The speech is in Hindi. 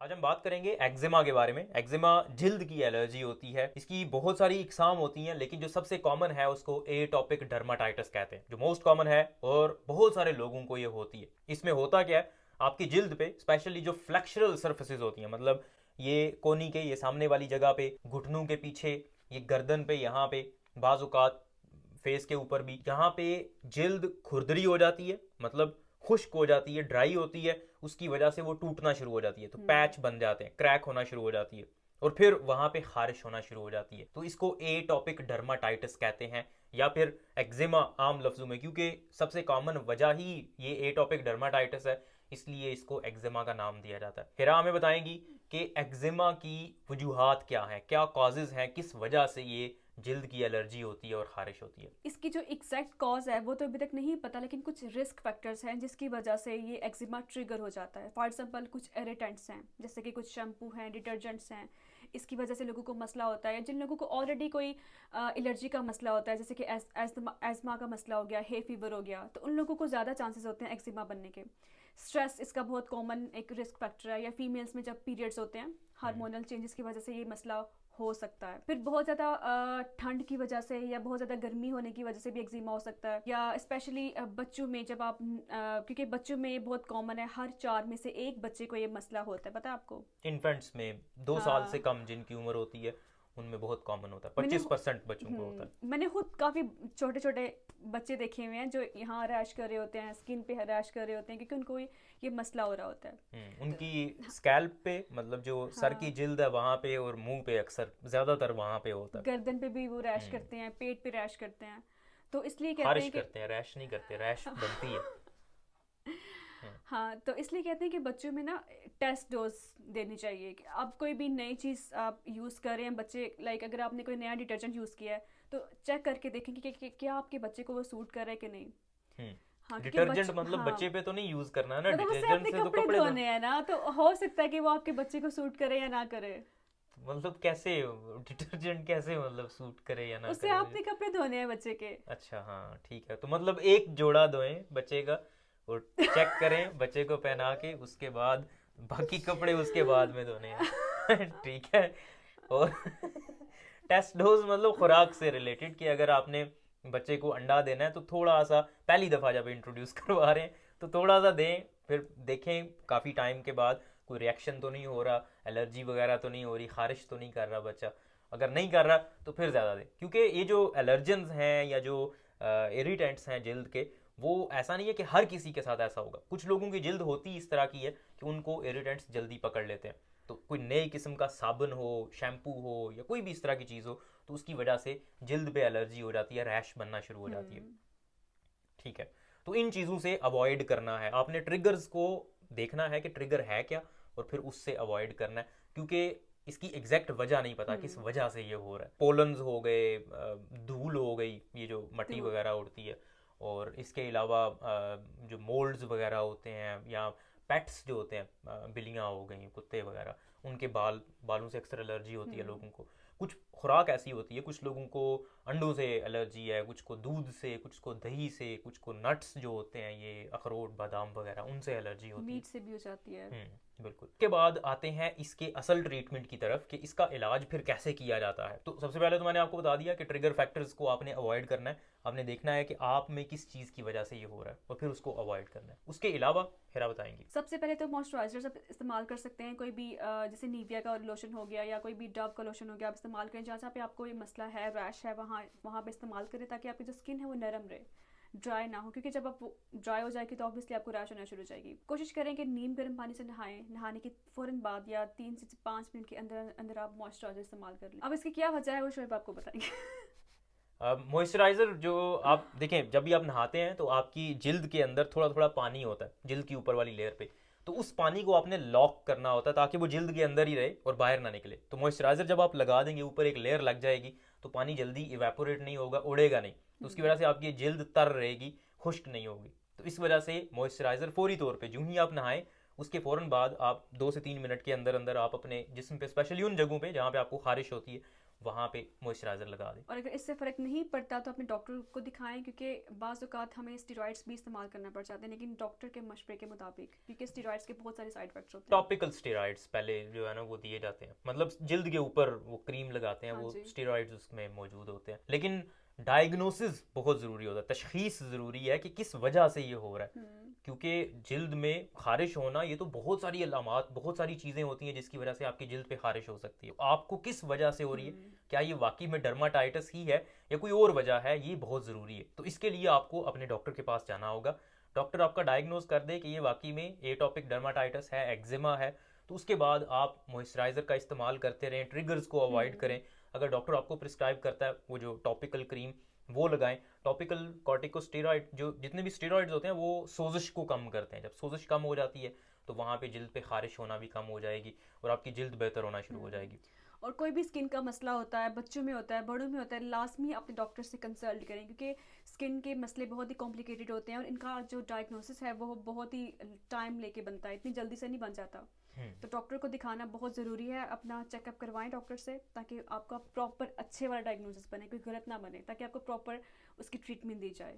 आज हम बात करेंगे एक्जिमा के बारे में। एक्जिमा जिल्द की एलर्जी होती है। इसकी बहुत सारी इकसाम होती हैं, लेकिन जो सबसे कॉमन है उसको एटॉपिक डर्माटाइटिस कहते हैं, जो मोस्ट कॉमन है और बहुत सारे लोगों को ये होती है। इसमें होता क्या है, आपकी जिल्द पे स्पेशली जो फ्लेक्सुरल सर्फेसिस होती हैं, मतलब ये कोनी के ये सामने वाली जगह पे, घुटनों के पीछे, ये गर्दन पे, यहाँ पे, बाजुकात फेस के ऊपर भी, यहाँ पे जिल्द खुरदरी हो जाती है, मतलब खुश्क हो जाती है, ड्राई होती है। उसकी वजह से वो टूटना शुरू हो जाती है, तो पैच बन जाते हैं, क्रैक होना शुरू हो जाती है और फिर वहां पे खारिश होना शुरू हो जाती है। तो इसको एटॉपिक डर्माटाइटिस कहते हैं या फिर एक्जिमा आम लफ्जों में, क्योंकि सबसे कॉमन वजह ही ये एटॉपिक डर्माटाइटिस है, इसलिए इसको एक्जिमा का नाम दिया जाता है। हिरा हमें बताएंगी कि एक्जिमा की वजूहात क्या हैं, क्या कॉजेज हैं, किस वजह से ये जिल्द की एलर्जी होती है और खारिश होती है। इसकी जो एग्जैक्ट कॉज है वो तो अभी तक नहीं पता, लेकिन कुछ रिस्क फैक्टर्स हैं जिसकी वजह से ये एक्जिमा ट्रिगर हो जाता है। फॉर एग्जांपल कुछ इरिटेंट्स हैं, जैसे कि कुछ शैम्पू हैं, डिटर्जेंट्स हैं, इसकी वजह से लोगों को मसला होता है। जिन लोगों को ऑलरेडी कोई एलर्जी का मसला होता है, जैसे कि एजमा का मसला हो गया, हे फीवर हो गया, तो उन लोगों को ज़्यादा चांसेस होते हैं एक्जिमा बनने के। स्ट्रेस इसका बहुत कॉमन एक रिस्क फैक्टर है, या फीमेल्स में जब पीरियड्स होते हैं, हार्मोनल चेंजेस की वजह से ये मसला हो सकता है। फिर बहुत ज़्यादा ठंड की वजह से या बहुत ज़्यादा गर्मी होने की वजह से भी एक्जिमा हो सकता है, या स्पेशली बच्चों में जब आप क्योंकि बच्चों में ये बहुत कॉमन है, हर 4 में से एक बच्चे को ये मसला होता है, पता है आपको? इन्फेंट्स में 2 साल से हाँ। कम जिनकी उम्र होती है उनमें बहुत कॉमन होता है, मैंने 25% बच्चों को होता है। मैंने खुद काफ़ी छोटे छोटे बच्चे देखे हुए हैं जो यहाँ रैश कर रहे होते हैं, स्किन पे रैश कर रहे होते हैं, क्योंकि उनको ये मसला हो रहा होता है। तो उनकी स्कैल्प पे, मतलब जो सर की हाँ, जिल्द है वहां पे, और मुंह पे अक्सर ज्यादातर वहां पे होता है। गर्दन पे भी वो रैश हम्म, करते हैं, पेट पे रैश करते हैं। तो इसलिए कहते खारिश हैं कि करते हैं, रैश नहीं करते, रैश बनती है। हम्म, हाँ, तो इसलिए कहते हैं कि बच्चों में ना टेस्ट डोज देनी चाहिए। कि आप कोई भी नई चीज़ आप यूज़ कर रहे हैं, बच्चे लाइक अगर आपने कोई नया डिटर्जेंट यूज़ किया है, तो चेक करके देखें कि क्या आपके बच्चे को वो सूट कर रहा है कि नहीं। हाँ, क्योंकि डिटर्जेंट बच मतलब हाँ, बच्चे पे तो नहीं यूज करना है ना, मतलब उससे डिटर्जेंट अपने से तो कपड़े कपड़े धो। धोने हैं ना, तो हो सकता है कि वो आपके बच्चे को सूट करे या ना करे। मतलब कैसे डिटर्जेंट कैसे मतलब सूट करे या ना उससे करे मुझे। आपने कपड़े धोने हैं बच्चे के। अच्छा हाँ ठीक है, तो मतलब एक जोड़ा धोएं बच्चे का और चेक करें बच्चे को पहना के, उसके बाद बाकी कपड़े उसके बाद में धोने हैं। ठीक है। और टेस्ट डोज मतलब खुराक से रिलेटेड, कि अगर आपने बच्चे को अंडा देना है तो थोड़ा सा, पहली दफ़ा जब इंट्रोड्यूस करवा रहे हैं तो थोड़ा सा दें, फिर देखें काफ़ी टाइम के बाद कोई रिएक्शन तो नहीं हो रहा, एलर्जी वगैरह तो नहीं हो रही, खारिश तो नहीं कर रहा बच्चा। अगर नहीं कर रहा तो फिर ज़्यादा दें, क्योंकि ये जो एलर्जेंस हैं या जो इरिटेंट्स हैं जिल्द के, वो ऐसा नहीं है कि हर किसी के साथ ऐसा होगा। कुछ लोगों की जिल्द होती इस तरह की है कि उनको इरिटेंट्स जल्दी पकड़ लेते हैं। तो कोई नई किस्म का साबुन हो, शैम्पू हो, या कोई भी इस तरह की चीज़ हो, तो उसकी वजह से जिल्द पे एलर्जी हो जाती है, रैश बनना शुरू हो जाती है। हम्म। ठीक है। तो इन चीज़ों से अवॉइड करना है आपने, ट्रिगर्स को देखना है कि ट्रिगर है क्या, और फिर उससे अवॉइड करना है, क्योंकि इसकी एग्जैक्ट वजह नहीं पता किस हम्म। वजह से ये हो रहा है। पोलन्स हो गए, धूल हो गई, ये जो मट्टी तो वगैरह उड़ती है, और इसके अलावा जो मोल्ड्स वगैरह होते हैं, या पेट्स जो होते हैं, बिल्लियाँ हो गई, कुत्ते वगैरह, उनके बालों से अक्सर एलर्जी होती है लोगों को। कुछ खुराक ऐसी होती है, कुछ लोगों को अंडों से एलर्जी है, कुछ को दूध से, कुछ को दही से, कुछ को नट्स जो होते हैं, ये अखरोट बादाम वगैरह, उनसे एलर्जी होती है। मीट से भी हो जाती है। बिल्कुल। के बाद आते हैं इसके असल ट्रीटमेंट की तरफ, कि इसका इलाज फिर कैसे किया जाता है। तो सबसे पहले तो मैंने आपको बता दिया कि ट्रिगर फैक्टर्स को आपने अवॉइड करना है। आपने देखना है कि आप में किस चीज़ की वजह से ये हो रहा है, और फिर उसको अवॉइड करना है। उसके अलावा फिर आप बताएंगी। सबसे पहले तो मॉइस्चराइजर सब इस्तेमाल कर सकते हैं, कोई भी जैसे नीविया का लोशन हो गया या कोई भी डव का लोशन हो गया, आप इस्तेमाल करें। जहाँ जहाँ पे आपको ये मसला है, रैश है, वहाँ वहाँ पे इस्तेमाल करें, ताकि आपकी जो स्किन है वो नरम रहे, ड्राई ना हो। क्योंकि जब आप ड्राई हो जाएगी तो ऑब्वियसली आपको रैश होना शुरू हो जाएगी। कोशिश करें कि नीम गर्म पानी से नहाएं, नहाने के फ़ौरन बाद या 3 से 5 मिनट के अंदर अंदर आप मॉइस्चराइजर इस्तेमाल कर लें। अब इसकी क्या वजह है वो शोएब आपको बताएंगे। मॉइस्चराइज़र जो आप देखें, जब भी आप नहाते हैं तो आपकी जिल्द के अंदर थोड़ा थोड़ा पानी होता है, जिल्द की ऊपर वाली लेयर पे। तो उस पानी को आपने लॉक करना होता है, ताकि वो जिल्द के अंदर ही रहे और बाहर ना निकले। तो मॉइस्चराइज़र जब आप लगा देंगे, ऊपर एक लेयर लग जाएगी, तो पानी जल्दी इवेपोरेट नहीं होगा, उड़ेगा नहीं, तो उसकी वजह से आपकी जिल्द तर रहेगी, खुश्क नहीं होगी। तो इस वजह से मॉइस्चराइज़र फौरी तौर पे यूं ही आप नहाएं, उसके फ़ौरन बाद आप 2 से 3 मिनट के अंदर अंदर आप अपने जिस्म पे, स्पेशली उन जगहों पे जहाँ पे आपको खारिश होती है, वहाँ पे मॉइस्चराइजर लगा दें। और अगर इससे फ़र्क नहीं पड़ता तो अपने डॉक्टर को दिखाएं, क्योंकि बाज़ औक़ात हमें स्टेरॉइड्स भी इस्तेमाल करना पड़ जाते हैं, लेकिन डॉक्टर के मशवरे के मुताबिक, क्योंकि स्टेरॉइड्स के बहुत सारे साइड इफ़ेक्ट्स होते हैं। टॉपिकल स्टेरॉइड्स पहले जो है ना वो दिए जाते हैं, मतलब जिल्द के ऊपर वो क्रीम लगाते हैं, हाँ वो जी। स्टेरॉइड्स उसमें मौजूद होते हैं। लेकिन डायग्नोसिस बहुत ज़रूरी होता है, तशखीस ज़रूरी है कि किस वजह से ये हो रहा है, क्योंकि जिल्द में खारिश होना ये तो बहुत सारी अलामात, बहुत सारी चीज़ें होती हैं जिसकी वजह से आपकी जिल्द पे खारिश हो सकती है। आपको किस वजह से हो रही है, क्या ये वाकई में डर्माटाइटिस ही है या कोई और वजह है, ये बहुत ज़रूरी है। तो इसके लिए आपको अपने डॉक्टर के पास जाना होगा। डॉक्टर आपका डायग्नोज कर दे कि ये वाकई में एटॉपिक डर्माटाइटिस है, एक्जिमा है, तो उसके बाद आप मॉइस्चराइज़र का इस्तेमाल करते रहें, ट्रिगर्स को अवॉइड करें। अगर डॉक्टर आपको प्रिस्क्राइब करता है वो जो टॉपिकल क्रीम वो लगाएं। टॉपिकल कॉर्टिकोस्टेरॉइड, जो जितने भी स्टेरॉइड्स होते हैं वो सोजिश को कम करते हैं। जब सोजिश कम हो जाती है तो वहाँ पे जिल्द पे खारिश होना भी कम हो जाएगी और आपकी जिल्द बेहतर होना शुरू हो जाएगी। और कोई भी स्किन का मसला होता है, बच्चों में होता है, बड़ों में होता है, लाजमी अपने डॉक्टर से कंसल्ट करें, क्योंकि स्किन के मसले बहुत ही कॉम्प्लिकेटेड होते हैं और इनका जो डायग्नोसिस है वो बहुत ही टाइम लेके बनता है, इतनी जल्दी से नहीं बन जाता। तो डॉक्टर को दिखाना बहुत ज़रूरी है, अपना चेकअप करवाएं डॉक्टर से, ताकि आपका प्रॉपर अच्छे वाला डायग्नोसिस बने, कोई गलत ना बने, ताकि आपको प्रॉपर उसकी ट्रीटमेंट दी जाए।